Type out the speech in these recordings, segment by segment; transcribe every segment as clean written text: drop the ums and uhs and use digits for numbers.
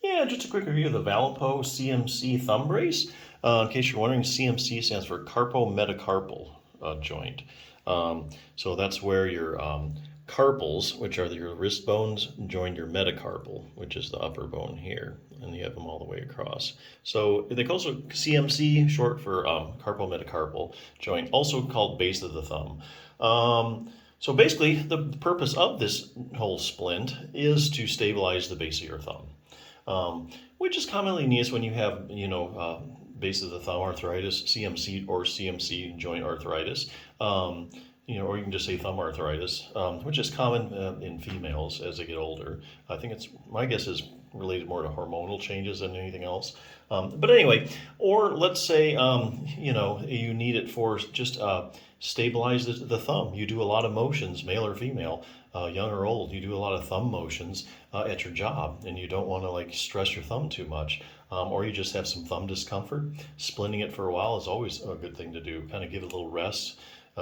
Yeah, just a quick review of the Velpeau CMC thumb brace. In case you're wondering, CMC stands for carpometacarpal joint. So that's where your carpals, which are your wrist bones, join your metacarpal, which is the upper bone here, and you have them all the way across. So they call it CMC, short for carpometacarpal joint, also called base of the thumb. So basically, the purpose of this whole splint is to stabilize the base of your thumb. Which is commonly used when you have, base of the thumb arthritis, CMC or CMC joint arthritis, or you can just say thumb arthritis, which is common in females as they get older. I think my guess is related more to hormonal changes than anything else. But anyway, or let's say, you need it for just stabilize the thumb. You do a lot of motions, male or female, young or old. You do a lot of thumb motions at your job, and you don't want to stress your thumb too much, or you just have some thumb discomfort. Splinting it for a while is always a good thing to do. Kind of give it a little rest.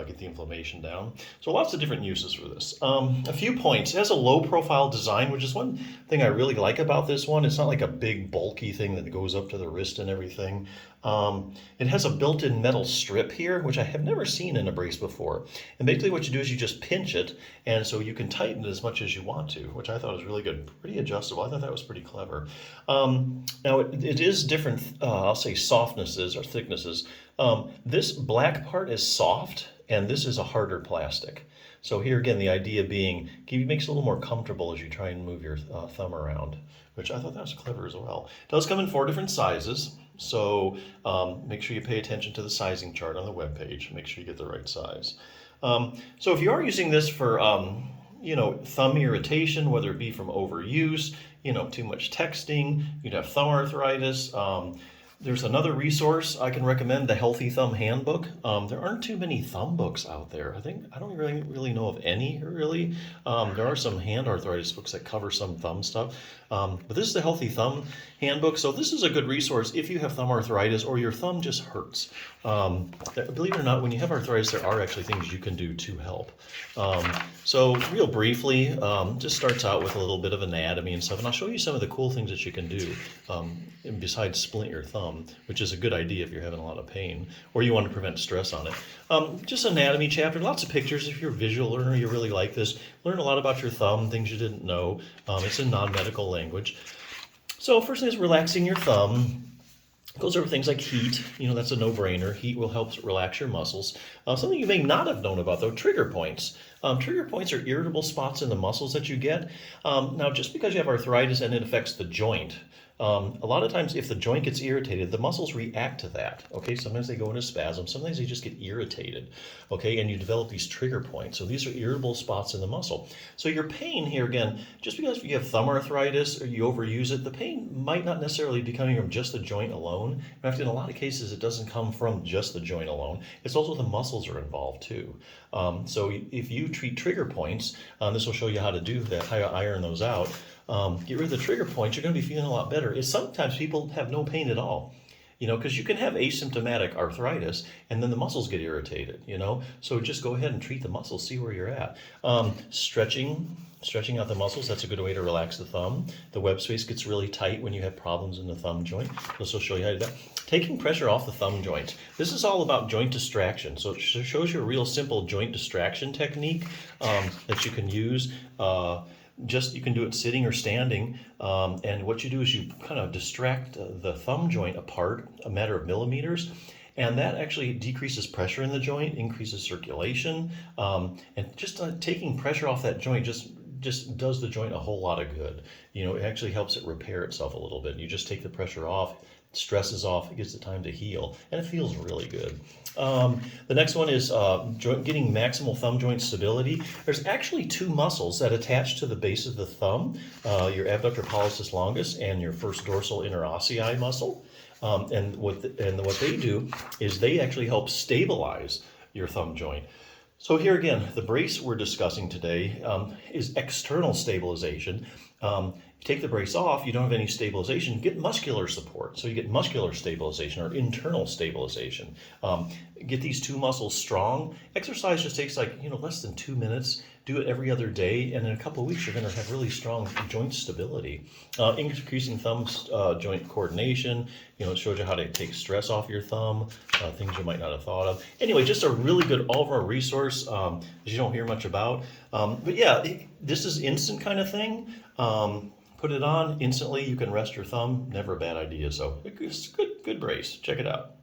Get the inflammation down. So lots of different uses for this. A few points. It has a low profile design, which is one thing I really like about this one. It's not like a big bulky thing that goes up to the wrist and everything. It has a built-in metal strip here, which I have never seen in a brace before. And basically what you do is you just pinch it, and so you can tighten it as much as you want to, which I thought was really good. Pretty adjustable. I thought that was pretty clever. Now it is different, I'll say softnesses or thicknesses. This black part is soft, and this is a harder plastic. So here again, the idea being, makes it a little more comfortable as you try and move your thumb around, which I thought that was clever as well. It does come in 4 different sizes, so make sure you pay attention to the sizing chart on the webpage. Make sure you get the right size. So if you are using this for, thumb irritation, whether it be from overuse, too much texting, you'd have thumb arthritis. There's another resource I can recommend, the Healthy Thumb Handbook. There aren't too many thumb books out there. I don't really know of any, really. There are some hand arthritis books that cover some thumb stuff. But this is the Healthy Thumb Handbook. So this is a good resource if you have thumb arthritis or your thumb just hurts. Believe it or not, when you have arthritis, there are actually things you can do to help. So real briefly, just starts out with a little bit of anatomy and stuff. And I'll show you some of the cool things that you can do besides splint your thumb, which is a good idea if you're having a lot of pain or you want to prevent stress on it. Just anatomy chapter, lots of pictures. If you're a visual learner, you really like this. Learn a lot about your thumb, things you didn't know. It's in non-medical language. So first thing is relaxing your thumb. Goes over things like heat. That's a no-brainer. Heat will help relax your muscles. Something you may not have known about, though, trigger points. Trigger points are irritable spots in the muscles that you get. Now, just because you have arthritis and it affects the joint, a lot of times if the joint gets irritated, the muscles react to that, okay? Sometimes they go into spasm, sometimes they just get irritated, okay? And you develop these trigger points. So these are irritable spots in the muscle. So your pain here, again, just because you have thumb arthritis or you overuse it, the pain might not necessarily be coming from just the joint alone. In fact, in a lot of cases, it doesn't come from just the joint alone. It's also the muscles are involved too. So if you treat trigger points, this will show you how to do that, how to iron those out. Get rid of the trigger points, you're going to be feeling a lot better. Sometimes people have no pain at all, because you can have asymptomatic arthritis and then the muscles get irritated, So just go ahead and treat the muscles, see where you're at. Stretching out the muscles, that's a good way to relax the thumb. The web space gets really tight when you have problems in the thumb joint. This will show you how to do that. Taking pressure off the thumb joint. This is all about joint distraction. So it shows you a real simple joint distraction technique that you can use. You can do it sitting or standing, and what you do is you kind of distract the thumb joint apart a matter of millimeters, and that actually decreases pressure in the joint, increases circulation, and just taking pressure off that joint just does the joint a whole lot of good. It actually helps it repair itself a little bit. You just take the pressure off, stress is off, it gives it time to heal, and it feels really good. The next one is getting maximal thumb joint stability. There's actually 2 muscles that attach to the base of the thumb, your abductor pollicis longus and your first dorsal interossei muscle. And what they do is they actually help stabilize your thumb joint. So here again, the brace we're discussing today is external stabilization. If you take the brace off, you don't have any stabilization, get muscular support. So you get muscular stabilization or internal stabilization. get these two muscles strong. Exercise just takes like, less than 2 minutes. Do it every other day, and in a couple of weeks, you're going to have really strong joint stability. Increasing thumb joint coordination. It shows you how to take stress off your thumb, things you might not have thought of. Anyway, just a really good all-around resource that you don't hear much about. But yeah, this is instant kind of thing. Put it on instantly. You can rest your thumb. Never a bad idea. So it's good brace. Check it out.